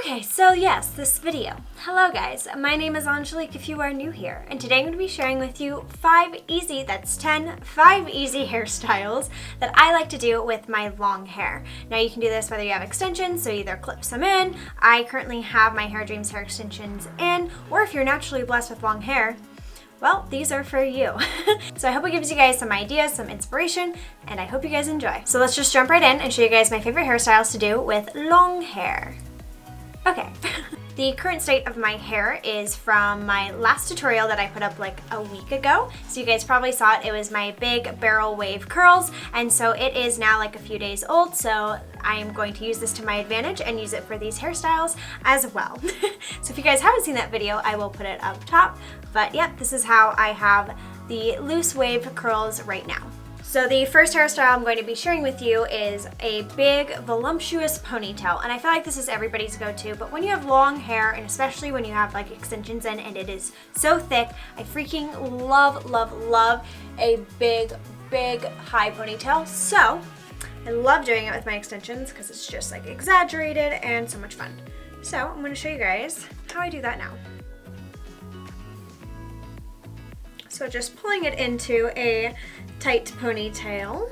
Okay, so yes, this video. Hello guys, my name is Angelique if you are new here, and today I'm going to be sharing with you 5 easy hairstyles that I like to do with my long hair. Now you can do this whether you have extensions, so either clip some in. I currently have my Hair Dreams hair extensions in, or if you're naturally blessed with long hair, well, these are for you. So I hope it gives you guys some ideas, some inspiration, and I hope you guys enjoy. So let's just jump right in and show you guys my favorite hairstyles to do with long hair. Okay, the current state of my hair is from my last tutorial that I put up like a week ago. So you guys probably saw it. It was my big barrel wave curls, and so it is now like a few days old, so I am going to use this to my advantage and use it for these hairstyles as well. So if you guys haven't seen that video, I will put it up top. But yep, this is how I have the loose wave curls right now. So the first hairstyle I'm going to be sharing with you is a big, voluptuous ponytail. And I feel like this is everybody's go-to, but when you have long hair, and especially when you have like extensions in and it is so thick, I freaking love, love, love a big, big high ponytail. So I love doing it with my extensions because it's just like exaggerated and so much fun. So I'm going to show you guys how I do that now. So just pulling it into a tight ponytail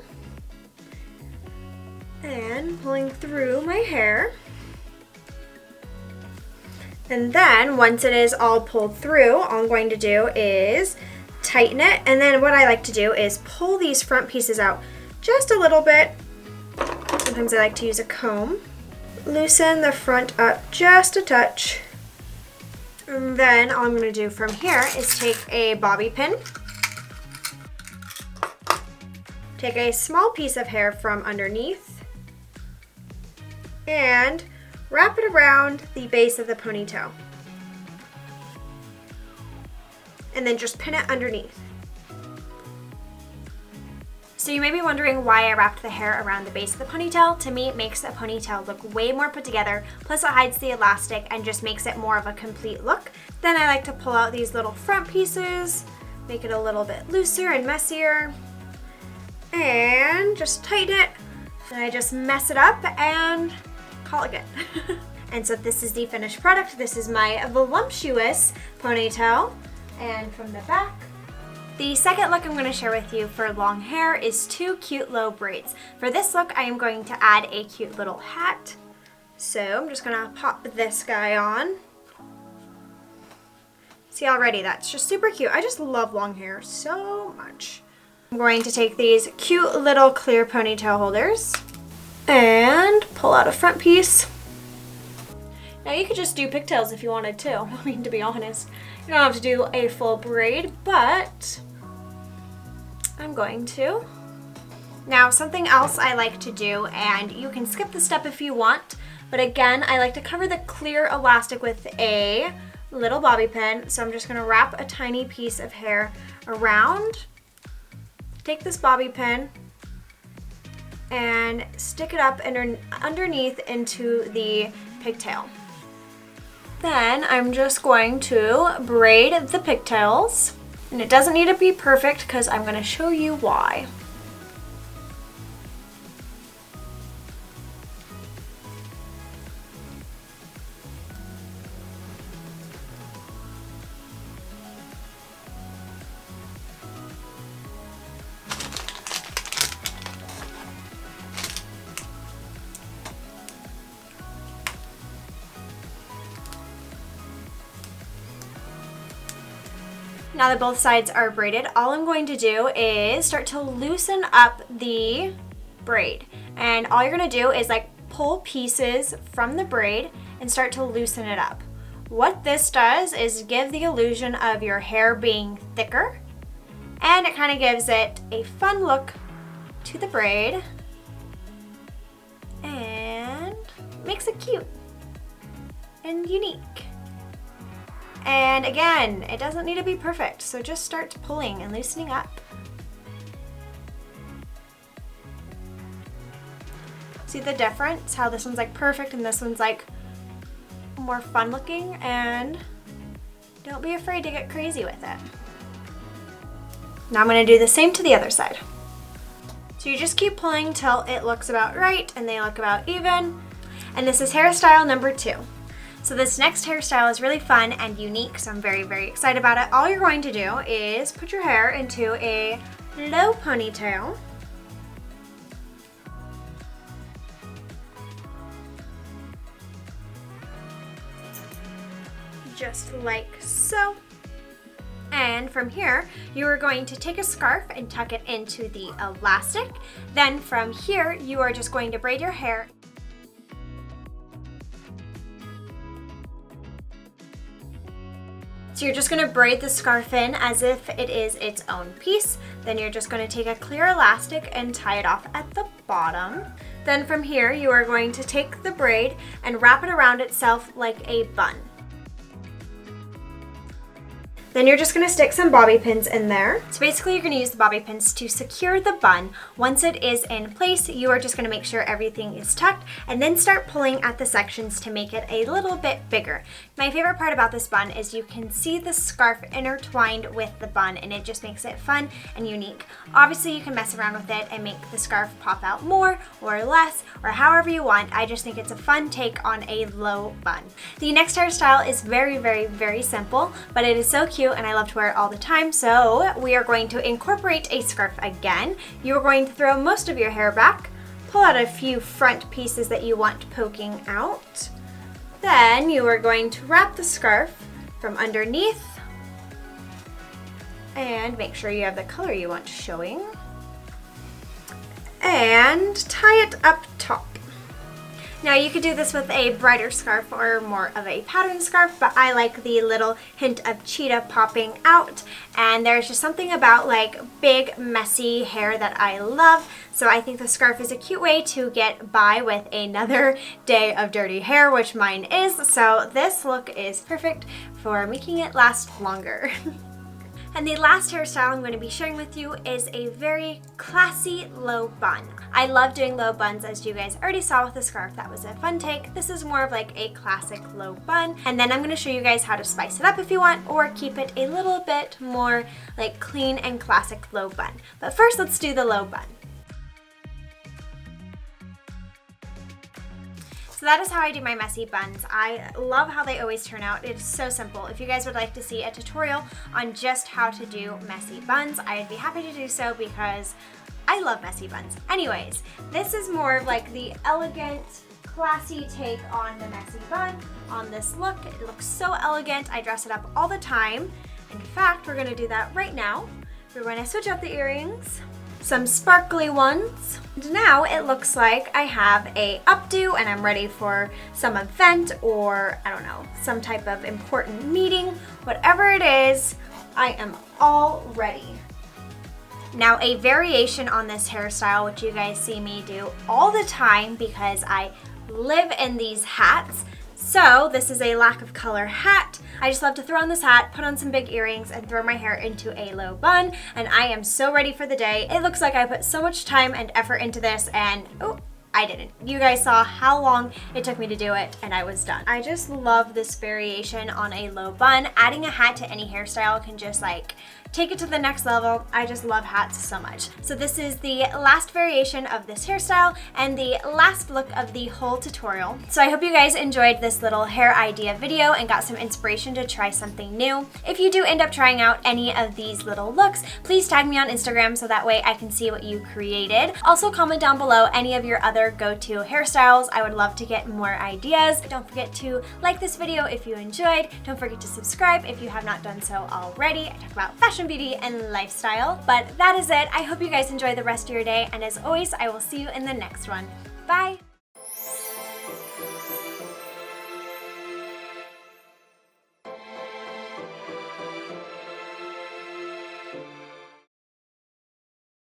and pulling through my hair. And then once it is all pulled through, all I'm going to do is tighten it. And then what I like to do is pull these front pieces out just a little bit. Sometimes I like to use a comb. Loosen the front up just a touch. And then all I'm going to do from here is take a bobby pin, take a small piece of hair from underneath, and wrap it around the base of the ponytail. And then just pin it underneath. So you may be wondering why I wrapped the hair around the base of the ponytail. To me, it makes the ponytail look way more put together, plus it hides the elastic and just makes it more of a complete look. Then I like to pull out these little front pieces, make it a little bit looser and messier, and just tighten it. And I just mess it up and call it good. And so this is the finished product. This is my voluptuous ponytail. And from the back, the second look I'm going to share with you for long hair is 2 cute low braids. For this look, I am going to add a cute little hat. So I'm just going to pop this guy on. See already, that's just super cute. I just love long hair so much. I'm going to take these cute little clear ponytail holders and pull out a front piece. Now you could just do pigtails if you wanted to. I mean, to be honest, you don't have to do a full braid, but I'm going to. Now something else I like to do, and you can skip the step if you want, but again, I like to cover the clear elastic with a little bobby pin. So I'm just gonna wrap a tiny piece of hair around, take this bobby pin, and stick it up underneath into the pigtail. Then I'm just going to braid the pigtails, and it doesn't need to be perfect because I'm going to show you why. Now that both sides are braided, all I'm going to do is start to loosen up the braid. And all you're going to do is like pull pieces from the braid and start to loosen it up. What this does is give the illusion of your hair being thicker, and it kind of gives it a fun look to the braid and makes it cute and unique. And again, it doesn't need to be perfect, so just start pulling and loosening up. See the difference? How this one's like perfect and this one's like more fun looking, and don't be afraid to get crazy with it. Now I'm going to do the same to the other side. So you just keep pulling till it looks about right and they look about even. And this is hairstyle number 2. So this next hairstyle is really fun and unique, so I'm very, very excited about it. All you're going to do is put your hair into a low ponytail. Just like so. And from here, you are going to take a scarf and tuck it into the elastic. Then from here, you are just going to braid your hair. So you're just going to braid the scarf in as if it is its own piece. Then you're just going to take a clear elastic and tie it off at the bottom. Then from here, you are going to take the braid and wrap it around itself like a bun. Then you're just going to stick some bobby pins in there. So basically you're going to use the bobby pins to secure the bun. Once it is in place, you are just going to make sure everything is tucked and then start pulling at the sections to make it a little bit bigger. My favorite part about this bun is you can see the scarf intertwined with the bun, and it just makes it fun and unique. Obviously you can mess around with it and make the scarf pop out more or less or however you want. I just think it's a fun take on a low bun. The next hairstyle is very, very, very simple, but it is so cute and I love to wear it all the time. So we are going to incorporate a scarf again. You are going to throw most of your hair back, pull out a few front pieces that you want poking out. Then you are going to wrap the scarf from underneath and make sure you have the color you want showing. And tie it up top. Now you could do this with a brighter scarf or more of a patterned scarf, but I like the little hint of cheetah popping out, and there's just something about like big messy hair that I love, so I think the scarf is a cute way to get by with another day of dirty hair, which mine is, so this look is perfect for making it last longer. And the last hairstyle I'm going to be sharing with you is a very classy low bun. I love doing low buns, as you guys already saw with the scarf. That was a fun take. This is more of like a classic low bun. And then I'm going to show you guys how to spice it up if you want, or keep it a little bit more like clean and classic low bun. But first, let's do the low bun. So that is how I do my messy buns. I love how they always turn out. It's so simple. If you guys would like to see a tutorial on just how to do messy buns, I'd be happy to do so because I love messy buns. Anyways, this is more of like the elegant, classy take on the messy bun on this look. It looks so elegant. I dress it up all the time. In fact, we're gonna do that right now. We're going to switch up the earrings. Some sparkly ones. And now it looks like I have a updo and I'm ready for some event or, I don't know, some type of important meeting. Whatever it is, I am all ready. Now a variation on this hairstyle, which you guys see me do all the time because I live in these hats. So this is a lack of color hat. I just love to throw on this hat, put on some big earrings, and throw my hair into a low bun, and I am so ready for the day. It looks like I put so much time and effort into this, and oh, I didn't. You guys saw how long it took me to do it, and I was done. I just love this variation on a low bun. Adding a hat to any hairstyle can just like take it to the next level. I just love hats so much. So this is the last variation of this hairstyle and the last look of the whole tutorial. So I hope you guys enjoyed this little hair idea video and got some inspiration to try something new. If you do end up trying out any of these little looks, please tag me on Instagram so that way I can see what you created. Also comment down below any of your other go-to hairstyles. I would love to get more ideas. Don't forget to like this video if you enjoyed. Don't forget to subscribe if you have not done so already. I talk about fashion, beauty, and lifestyle. But that is it. I hope you guys enjoy the rest of your day, and as always, I will see you in the next one. Bye!